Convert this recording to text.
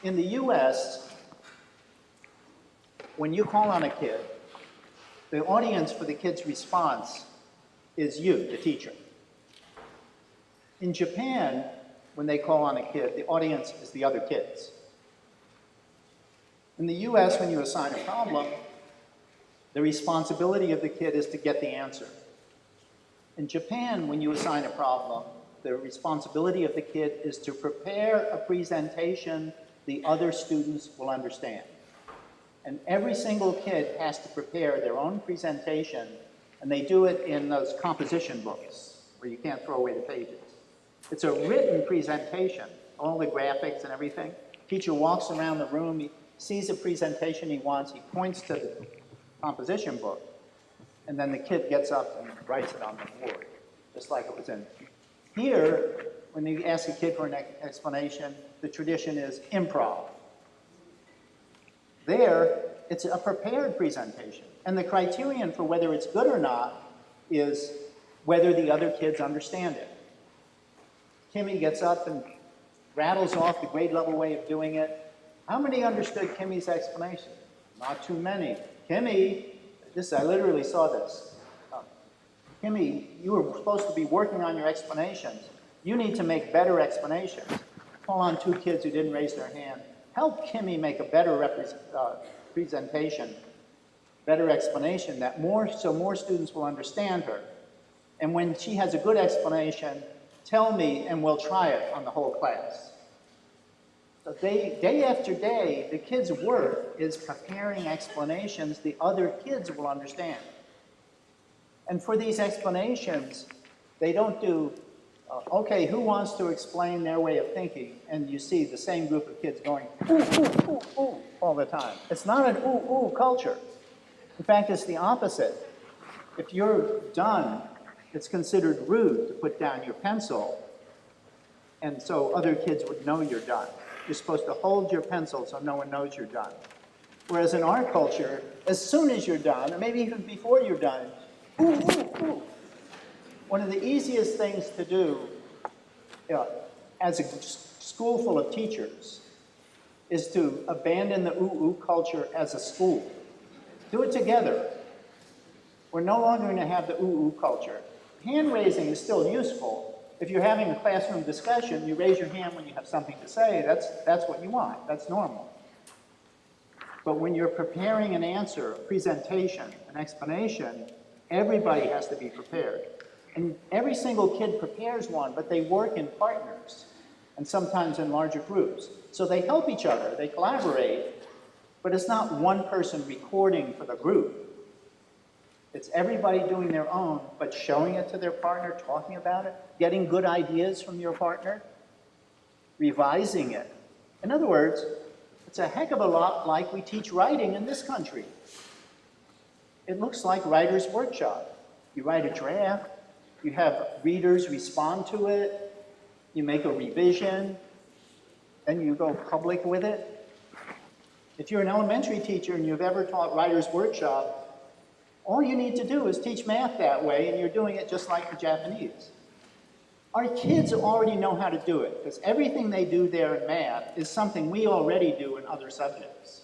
In the US, when you call on a kid, the audience for the kid's response is you, the teacher. In Japan, when they call on a kid, the audience is the other kids. In the US, when you assign a problem, the responsibility of the kid is to get the answer. In Japan, when you assign a problem, the responsibility of the kid is to prepare a presentation the other students will understand. And every single kid has to prepare their own presentation, and they do it in those composition books where you can't throw away the pages. It's a written presentation, all the graphics and everything. Teacher walks around the room, he sees a presentation he wants, he points to the composition book, and then the kid gets up and writes it on the board, just like it was in. Here, when you ask a kid for an explanation, the tradition is improv. There, it's a prepared presentation, and the criterion for whether it's good or not is whether the other kids understand it. Kimmy gets up and rattles off the grade level way of doing it. How many understood Kimmy's explanation? Not too many. Kimmy, I literally saw this. Kimmy, you were supposed to be working on your explanations. You need to make better explanations. Call on two kids who didn't raise their hand. Help Kimmy make a better presentation, better explanation so more students will understand her. And when she has a good explanation, tell me and we'll try it on the whole class. So day after day, the kids' work is preparing explanations the other kids will understand. And for these explanations, they don't do, okay, who wants to explain their way of thinking? And you see the same group of kids going, ooh, ooh, ooh, ooh, all the time. It's not an ooh, ooh culture. In fact, it's the opposite. If you're done, it's considered rude to put down your pencil, and so other kids would know you're done. You're supposed to hold your pencil so no one knows you're done. Whereas in our culture, as soon as you're done, or maybe even before you're done, ooh, ooh, ooh. One of the easiest things to do as a school full of teachers is to abandon the ooh, ooh culture as a school. Do it together. We're no longer going to have the ooh, ooh culture. Hand raising is still useful. If you're having a classroom discussion, you raise your hand when you have something to say. That's what you want. That's normal. But when you're preparing an answer, a presentation, an explanation, everybody has to be prepared. And every single kid prepares one, but they work in partners and sometimes in larger groups. So they help each other, they collaborate, but it's not one person recording for the group. It's everybody doing their own, but showing it to their partner, talking about it, getting good ideas from your partner, revising it. In other words, it's a heck of a lot like we teach writing in this country. It looks like writer's workshop. You write a draft, you have readers respond to it, you make a revision, then you go public with it. If you're an elementary teacher and you've ever taught writer's workshop, all you need to do is teach math that way, and you're doing it just like the Japanese. Our kids already know how to do it, because everything they do there in math is something we already do in other subjects.